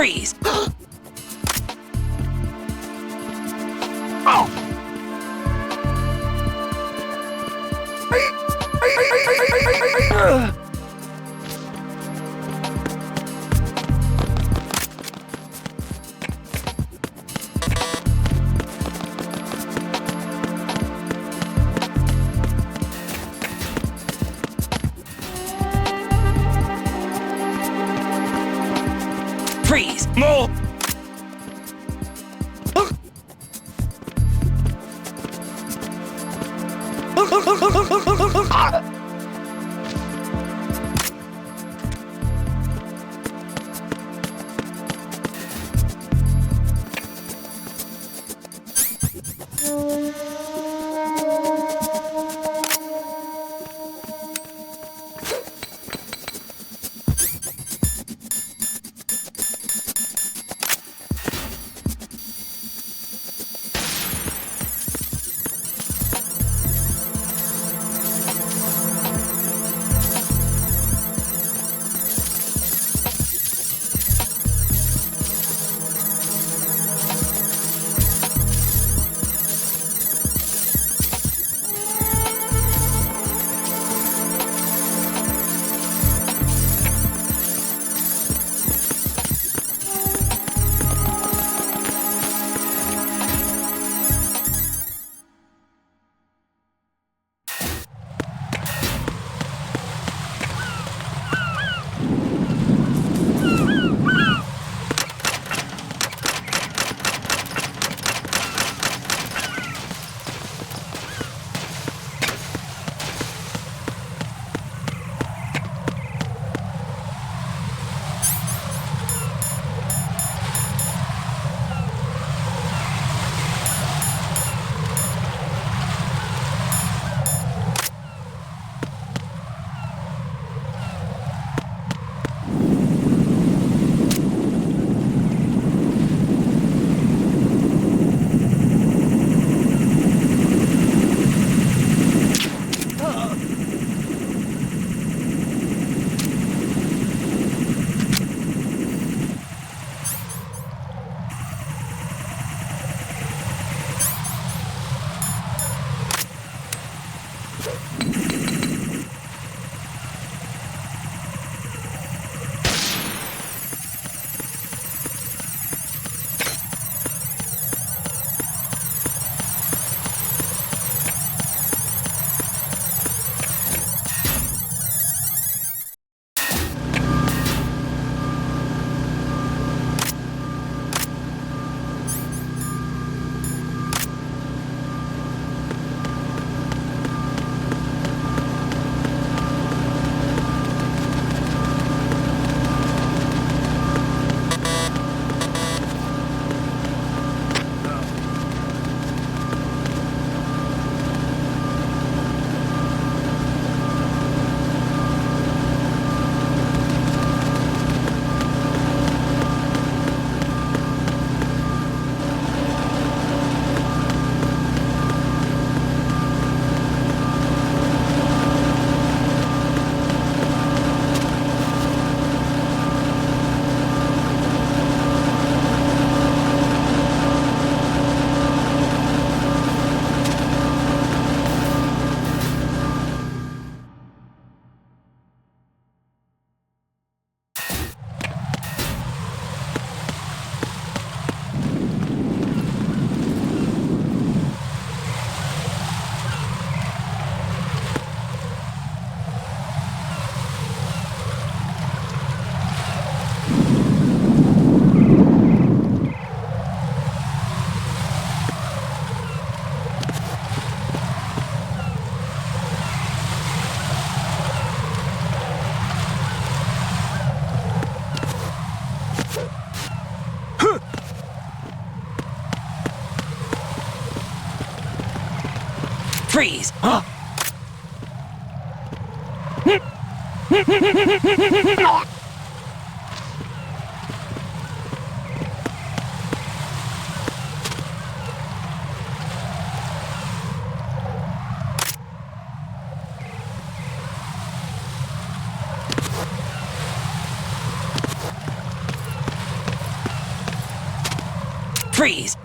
Freeze! Freeze! More! Freeze! Freeze!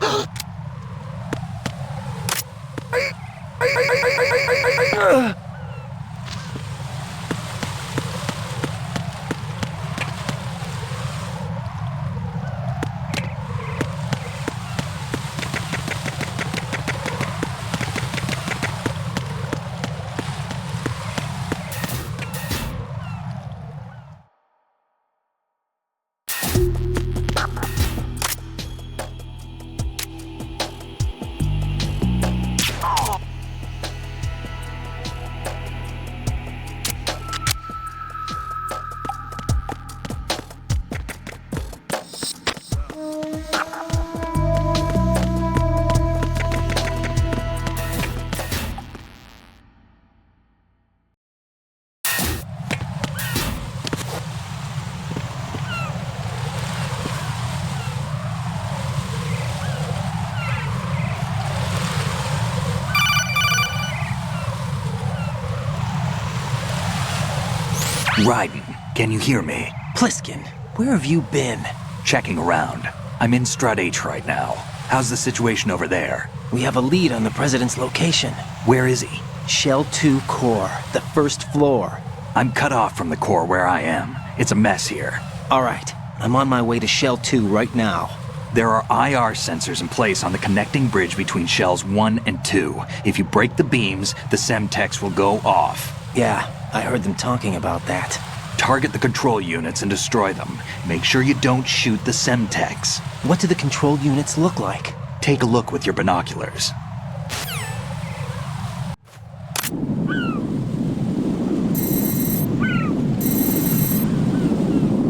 Raiden, can you hear me? Pliskin, where have you been? Checking around. I'm in Strut H right now. How's the situation over there? We have a lead on the President's location. Where is he? Shell 2 core, the first floor. I'm cut off from the core where I am. It's a mess here. All right, I'm on my way to Shell 2 right now. There are IR sensors in place on the connecting bridge between Shells 1 and 2. If you break the beams, the Semtex will go off. Yeah, I heard them talking about that. Target the control units and destroy them. Make sure you don't shoot the Semtex. What do the control units look like? Take a look with your binoculars.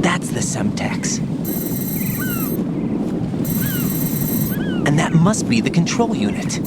That's the Semtex. And that must be the control unit.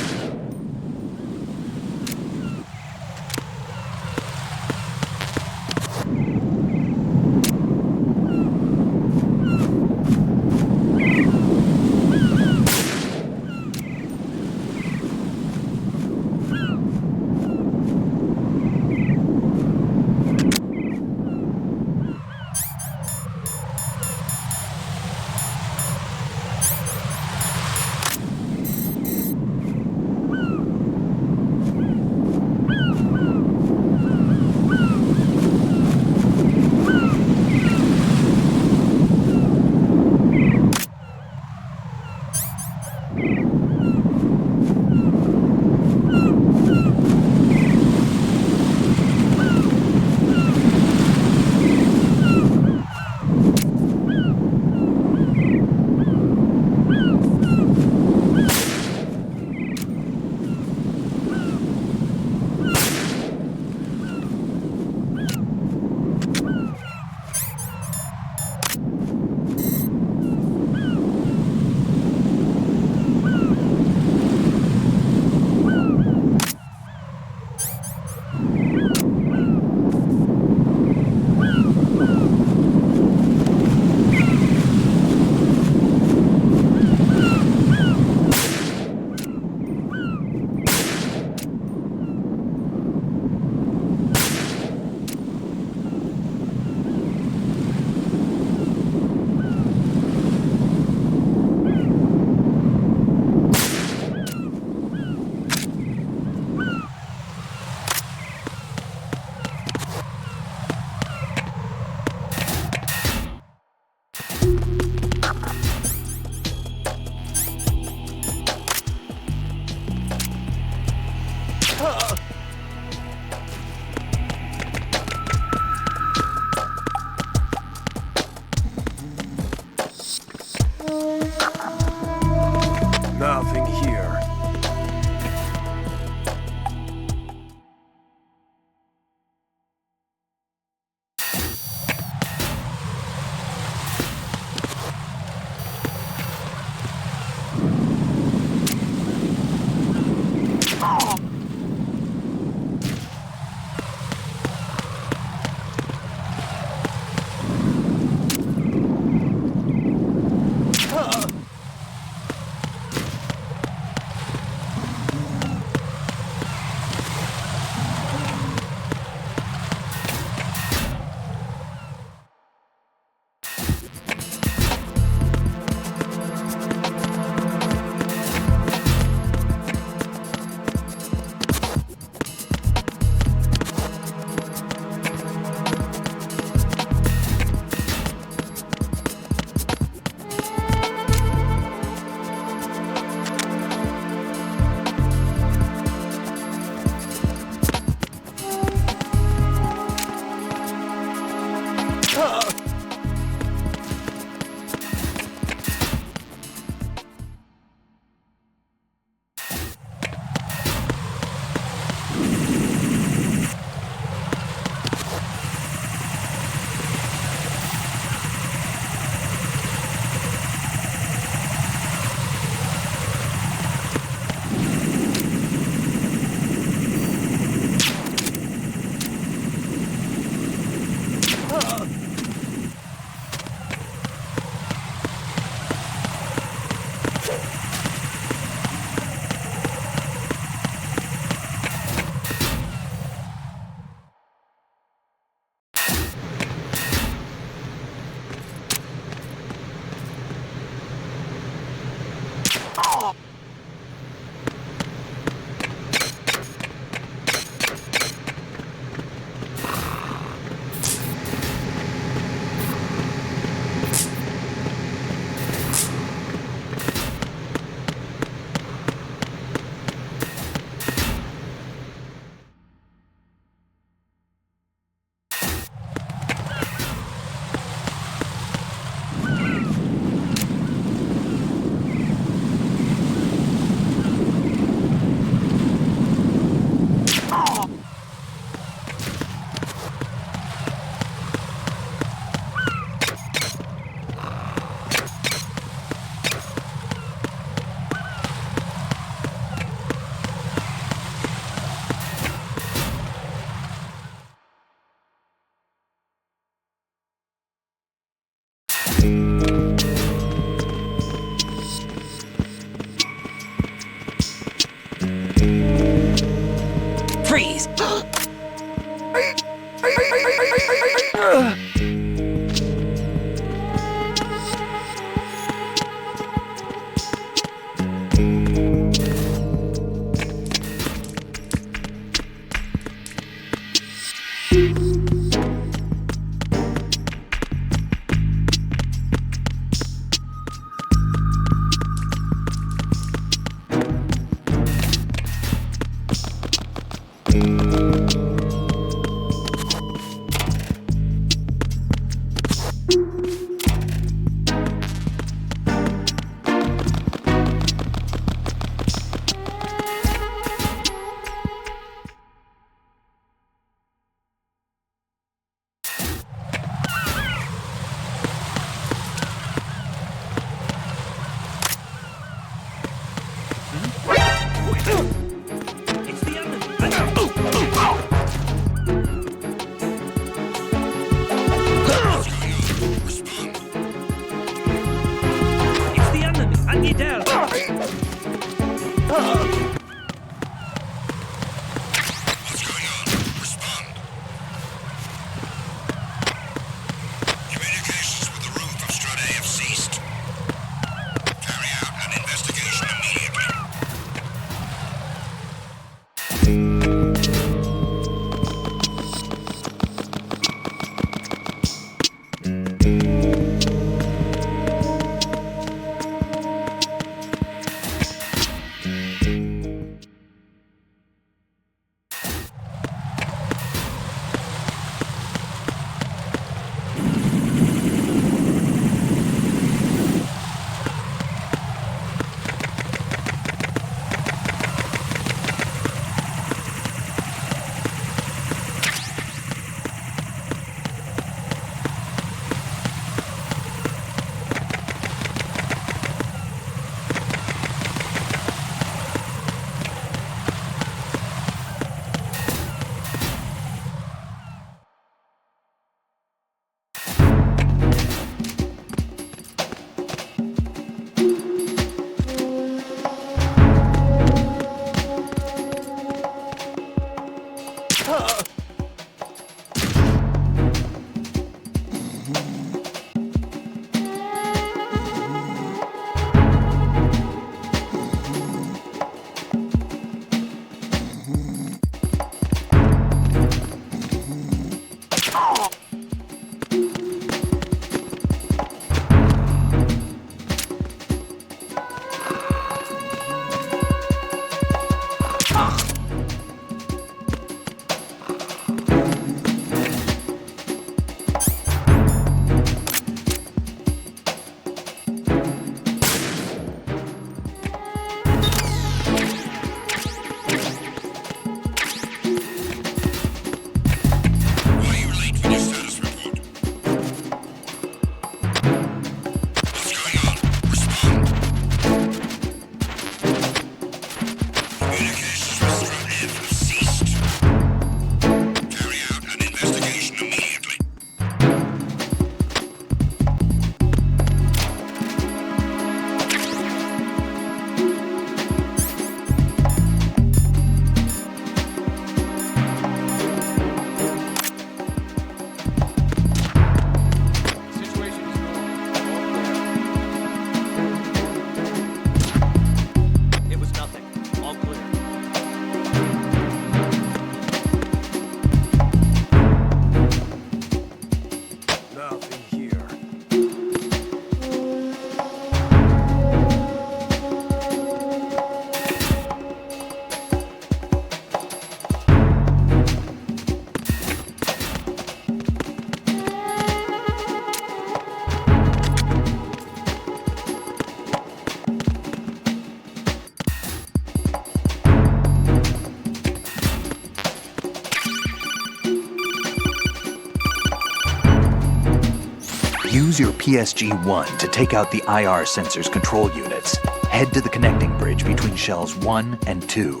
Use your PSG-1 to take out the IR sensor's control units. Head to the connecting bridge between shells 1 and 2.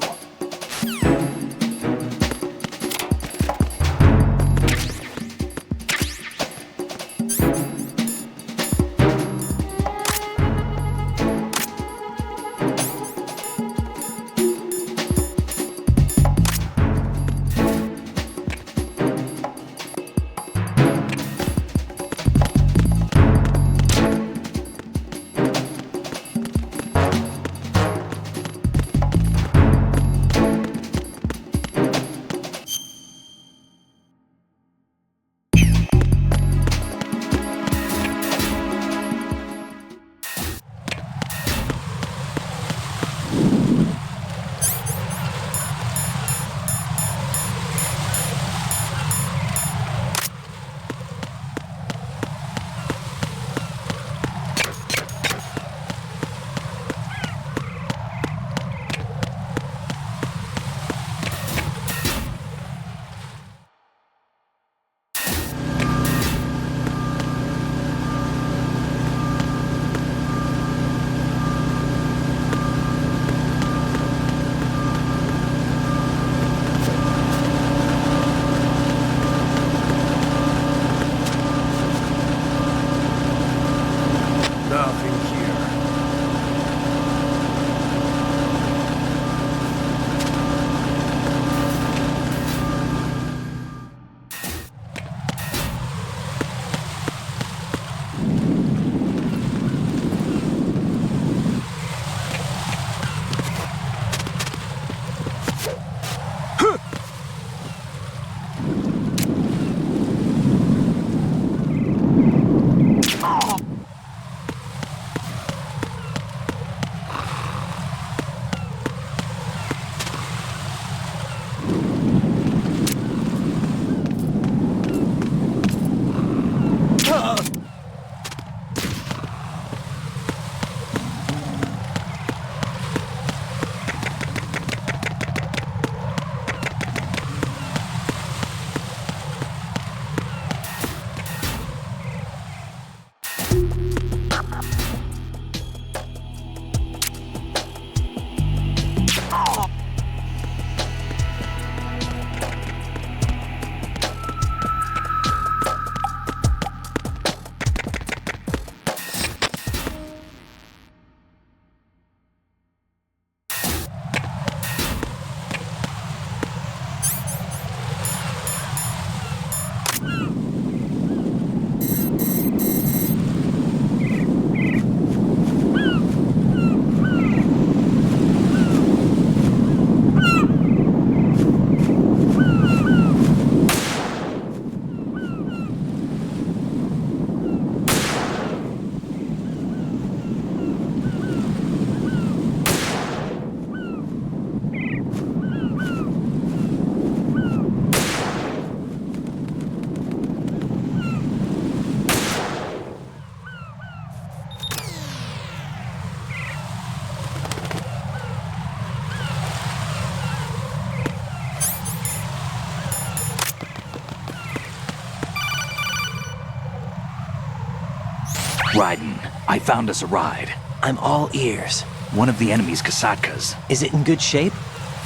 Raiden, I found us a ride. I'm all ears. One of the enemy's Kasatkas. Is it in good shape?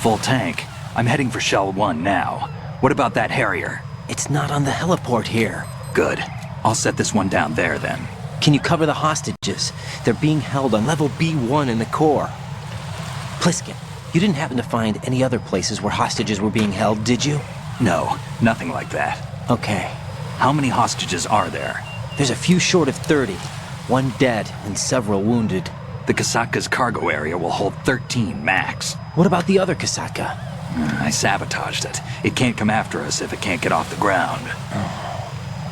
Full tank. I'm heading for Shell 1 now. What about that Harrier? It's not on the heliport here. Good. I'll set this one down there then. Can you cover the hostages? They're being held on level B1 in the core. Pliskin, you didn't happen to find any other places where hostages were being held, did you? No, nothing like that. Okay. How many hostages are there? There's a few short of 30. One dead and several wounded. The Kasatka's cargo area will hold 13 max. What about the other Kasaka? I sabotaged it. It can't come after us if it can't get off the ground.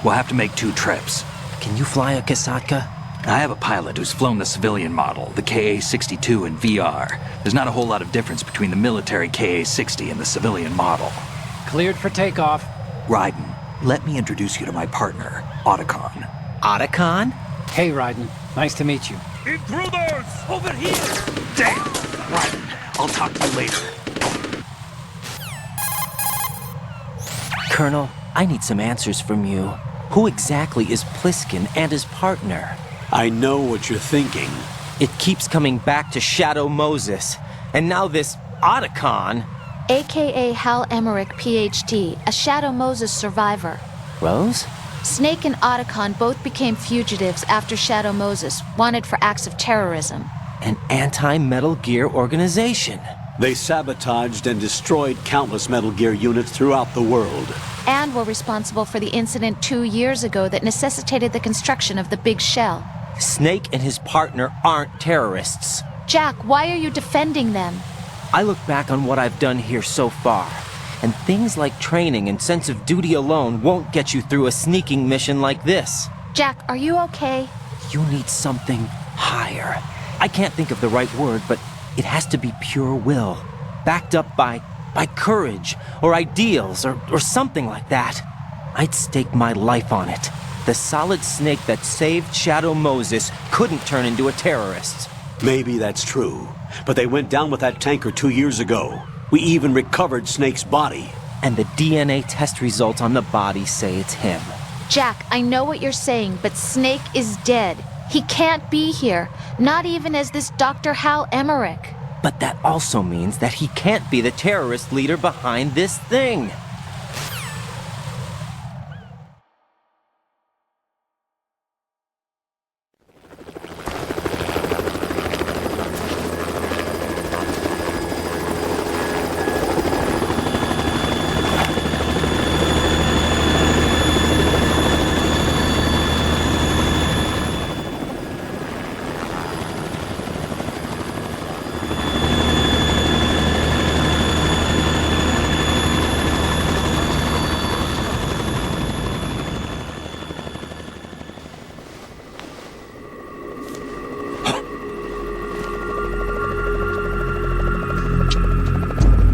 We'll have to make 2 trips. Can you fly a Kasaka? I have a pilot who's flown the civilian model, the KA-62 in VR. There's not a whole lot of difference between the military KA-60 and the civilian model. Cleared for takeoff. Raiden, let me introduce you to my partner, Otacon. Otacon? Hey, Raiden. Nice to meet you. Intruders! Over here! Damn! Raiden, I'll talk to you later. Colonel, I need some answers from you. Who exactly is Pliskin and his partner? I know what you're thinking. It keeps coming back to Shadow Moses. And now this Otacon. AKA Hal Emmerich, PhD, a Shadow Moses survivor. Rose? Snake and Otacon both became fugitives after Shadow Moses, wanted for acts of terrorism. An anti-Metal Gear organization. They sabotaged and destroyed countless Metal Gear units throughout the world. And were responsible for the incident 2 years ago that necessitated the construction of the Big Shell. Snake and his partner aren't terrorists. Jack, why are you defending them? I look back on what I've done here so far, and things like training and sense of duty alone won't get you through a sneaking mission like this. Jack, are you okay? You need something higher. I can't think of the right word, but it has to be pure will, backed up by courage, or ideals, or something like that. I'd stake my life on it. The solid Snake that saved Shadow Moses couldn't turn into a terrorist. Maybe that's true, but they went down with that tanker 2 years ago. We even recovered Snake's body. And the DNA test results on the body say it's him. Jack, I know what you're saying, but Snake is dead. He can't be here, not even as this Dr. Hal Emmerich. But that also means that he can't be the terrorist leader behind this thing.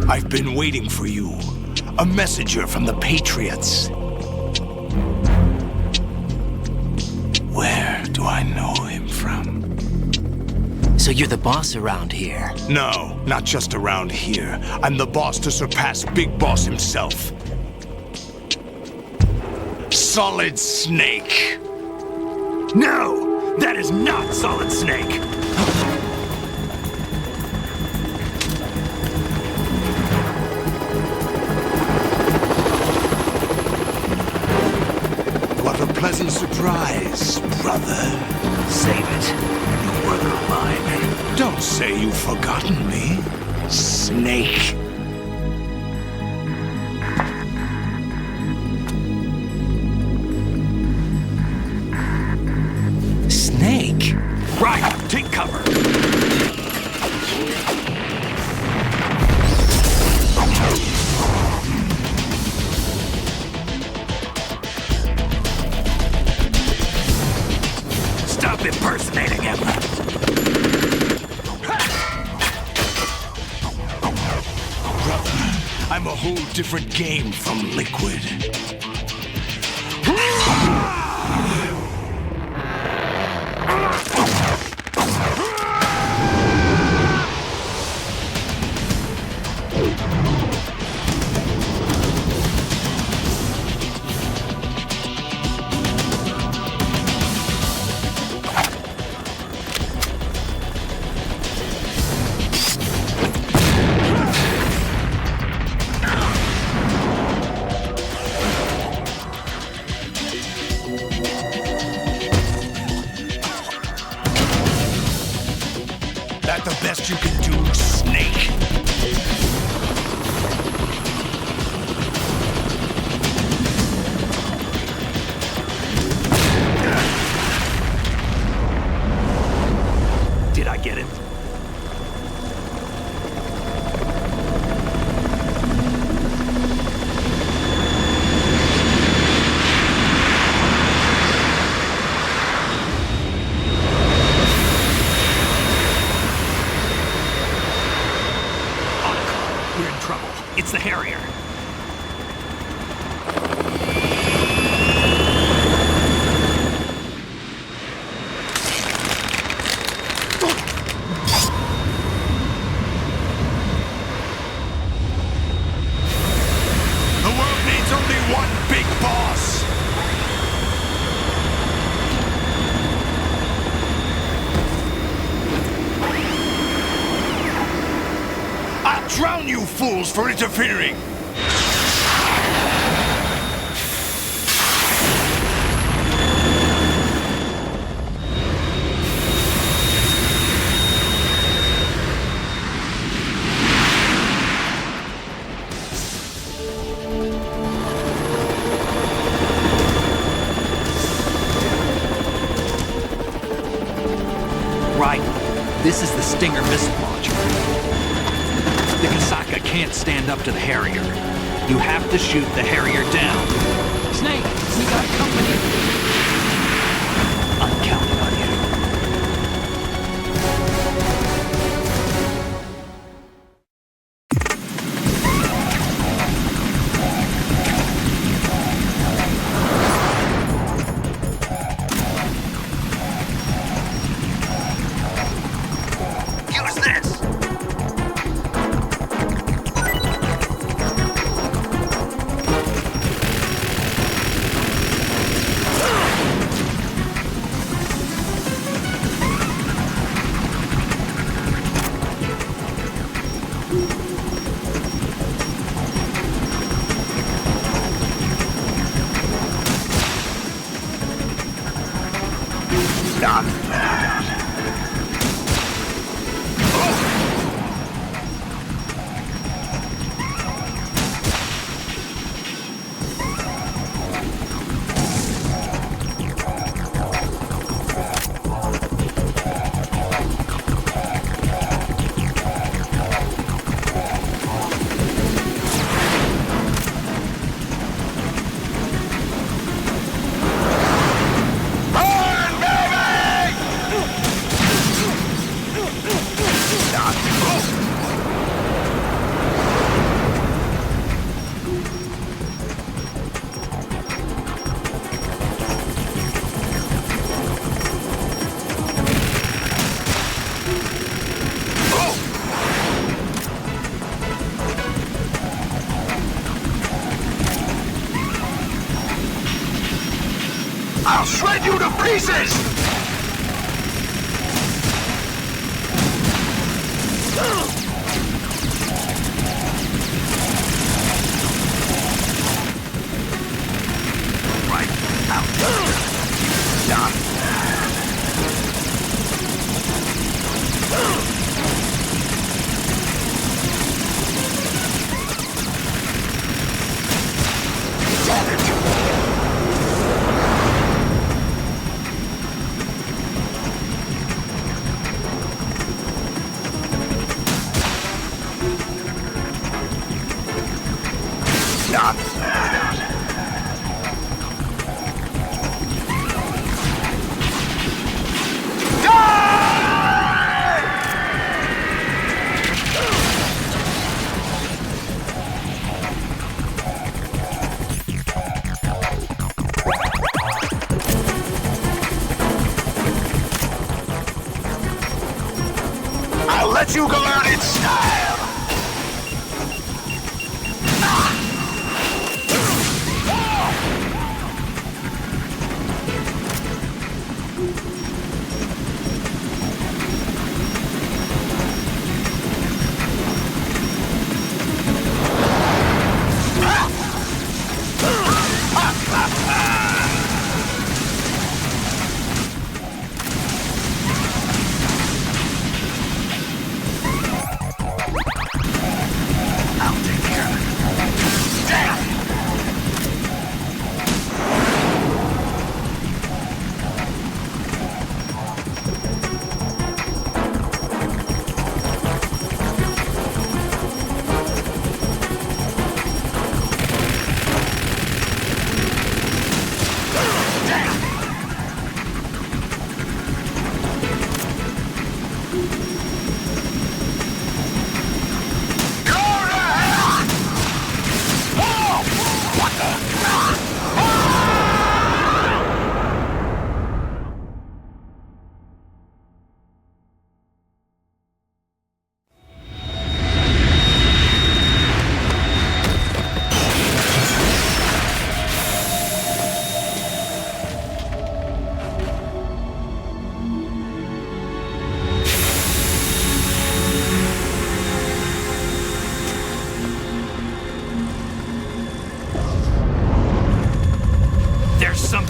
I've been waiting for you. A messenger from the Patriots. Where do I know him from? So you're the boss around here? No, not just around here. I'm the boss to surpass Big Boss himself. Solid Snake. No, that is not Solid Snake. What a pleasant surprise, brother. Save it. You work of mine. Don't say you've forgotten me, Snake. Snake? Right, take cover. Stop impersonating him. I'm a whole different game from Liquid. best you can do, Snake. Did I get it? We're in trouble. It's the Harrier. The world needs only one big boss. I'll drown you fools for interfering. Right. This is the Stinger missile launcher. The Kasaka can't stand up to the Harrier. You have to shoot the Harrier down. Snake, we got company. I'm counting on you. Use this! Not bad. I'll shred you to pieces! Right out. Done. Damn it! Not bad. I'll let you go out in style!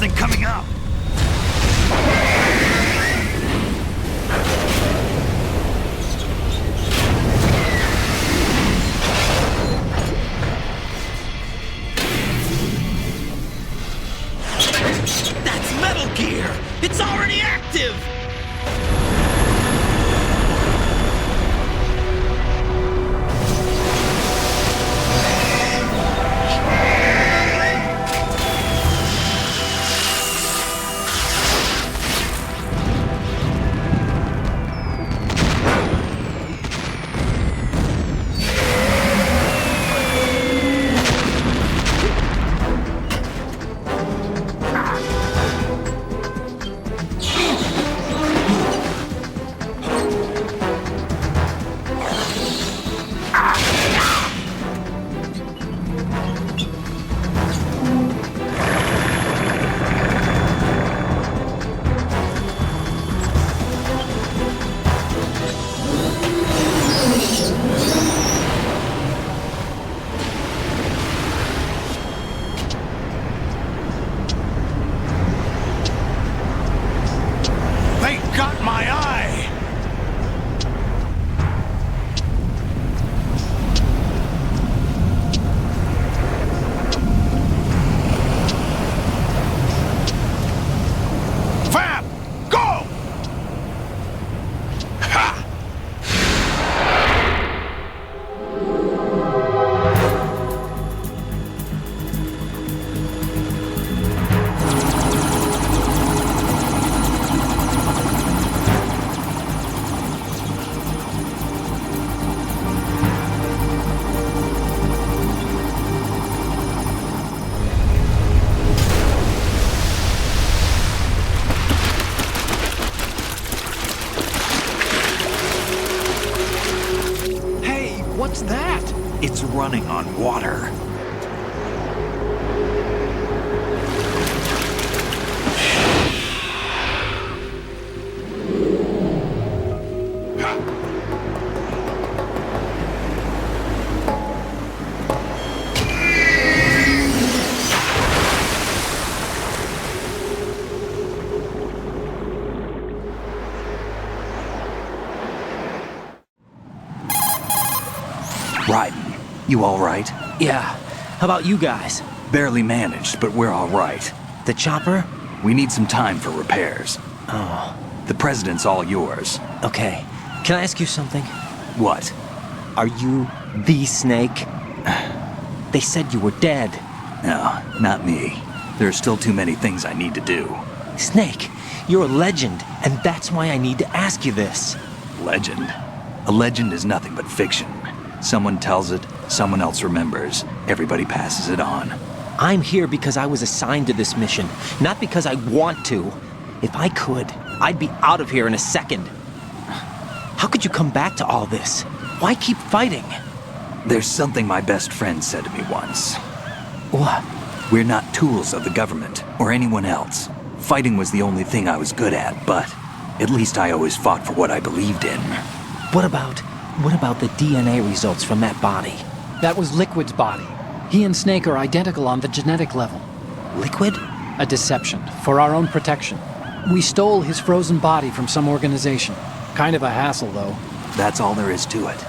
something coming up! That's Metal Gear! It's already active! They got my eye! Fab! Go! Ha! Hey, what's that? It's running on water. Raiden, you all right? Yeah. How about you guys? Barely managed, but we're all right. The chopper? We need some time for repairs. Oh, The president's all yours. okay. Can I ask you something? What? Are you the Snake? They said you were dead. No, not me. There are still too many things I need to do. Snake, you're a legend, and that's why I need to ask you this. Legend? A legend is nothing but fiction. Someone tells it, someone else remembers, everybody passes it on. I'm here because I was assigned to this mission, not because I want to. If I could, I'd be out of here in a second. How could you come back to all this? Why keep fighting? There's something my best friend said to me once. What? We're not tools of the government or anyone else. Fighting was the only thing I was good at, but at least I always fought for what I believed in. What about the DNA results from that body? That was Liquid's body. He and Snake are identical on the genetic level. Liquid? A deception, for our own protection. We stole his frozen body from some organization. Kind of a hassle, though. That's all there is to it.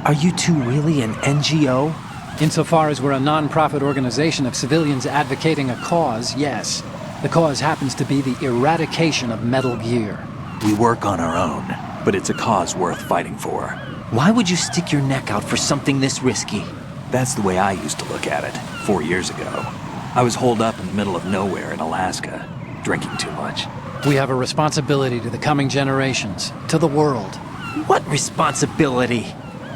Are you two really an NGO? Insofar as we're a non-profit organization of civilians advocating a cause, yes. The cause happens to be the eradication of Metal Gear. We work on our own, but it's a cause worth fighting for. Why would you stick your neck out for something this risky? That's the way I used to look at it 4 years ago. I was holed up in the middle of nowhere in Alaska, drinking too much. We have a responsibility to the coming generations, to the world, What responsibility?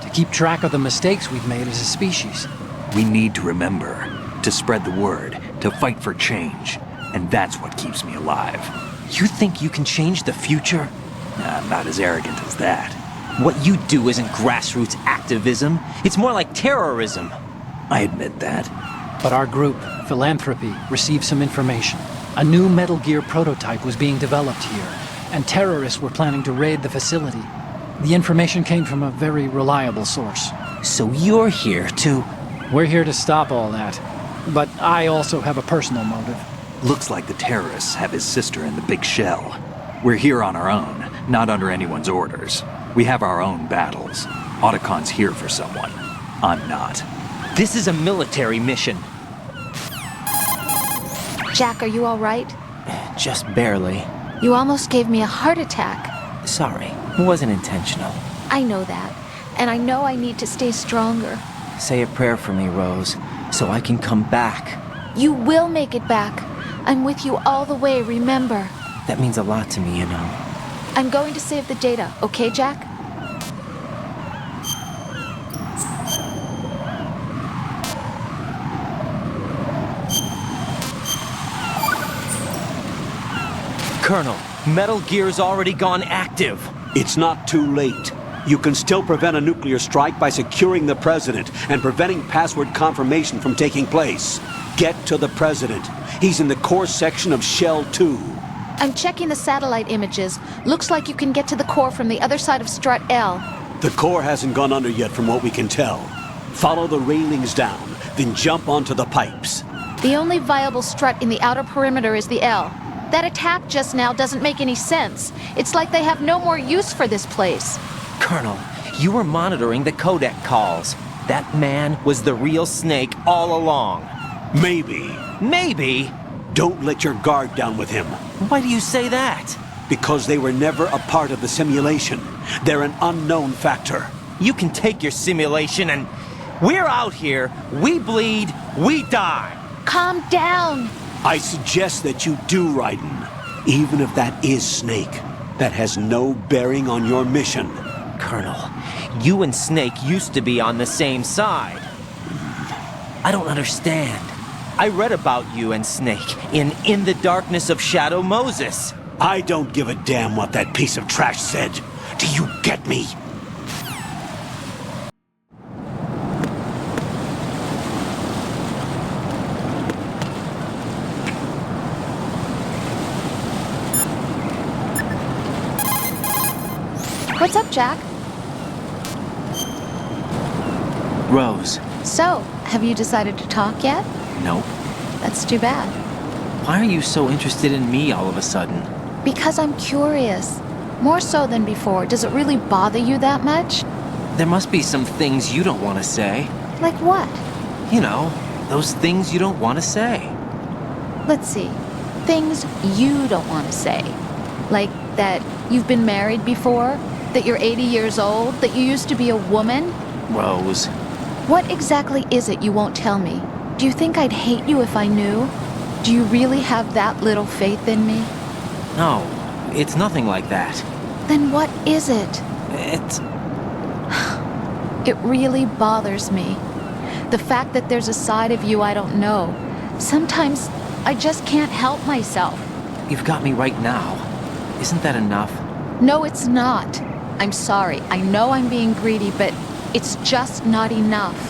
to keep track of the mistakes we've made as a species. We need to remember, to spread the word, to fight for change, and that's what keeps me alive. You think you can change the future? I'm not as arrogant as that. What you do isn't grassroots activism. It's more like terrorism. I admit that. But our group, Philanthropy, received some information. A new Metal Gear prototype was being developed here, and terrorists were planning to raid the facility. The information came from a very reliable source. So you're here to... We're here to stop all that. But I also have a personal motive. Looks like the terrorists have his sister in the big shell. We're here on our own, not under anyone's orders. We have our own battles. Otacon's here for someone. I'm not. This is a military mission. Jack, are you all right? Just barely. You almost gave me a heart attack. Sorry, it wasn't intentional. I know that. And I know I need to stay stronger. Say a prayer for me, Rose, so I can come back. You will make it back. I'm with you all the way, remember. That means a lot to me, you know. I'm going to save the data, okay, Jack? Colonel, Metal Gear's already gone active. It's not too late. You can still prevent a nuclear strike by securing the president and preventing password confirmation from taking place. Get to the president. He's in the core section of Shell 2. I'm checking the satellite images. Looks like you can get to the core from the other side of Strut L. The core hasn't gone under yet from what we can tell. Follow the railings down, then jump onto the pipes. The only viable strut in the outer perimeter is the L. That attack just now doesn't make any sense. It's like they have no more use for this place. Colonel, you were monitoring the codec calls. That man was the real Snake all along. Maybe. Maybe? Don't let your guard down with him. Why do you say that? Because they were never a part of the simulation. They're an unknown factor. You can take your simulation and... We're out here, we bleed, we die. Calm down. I suggest that you do, Raiden. Even if that is Snake, that has no bearing on your mission. Colonel, you and Snake used to be on the same side. I don't understand. I read about you and Snake in the Darkness of Shadow Moses. I don't give a damn what that piece of trash said. Do you get me? What's up, Jack? Rose. So, have you decided to talk yet? Nope. That's too bad. Why are you so interested in me all of a sudden? Because I'm curious. More so than before. Does it really bother you that much? There must be some things you don't want to say. Like what? You know, those things you don't want to say. Let's see. Things you don't want to say. Like that you've been married before? That you're 80 years old? That you used to be a woman? Rose. What exactly is it you won't tell me? Do you think I'd hate you if I knew? Do you really have that little faith in me? No, it's nothing like that. Then what is it? It's... It really bothers me. The fact that there's a side of you I don't know. Sometimes I just can't help myself. You've got me right now. Isn't that enough? No, it's not. I'm sorry. I know I'm being greedy, but it's just not enough.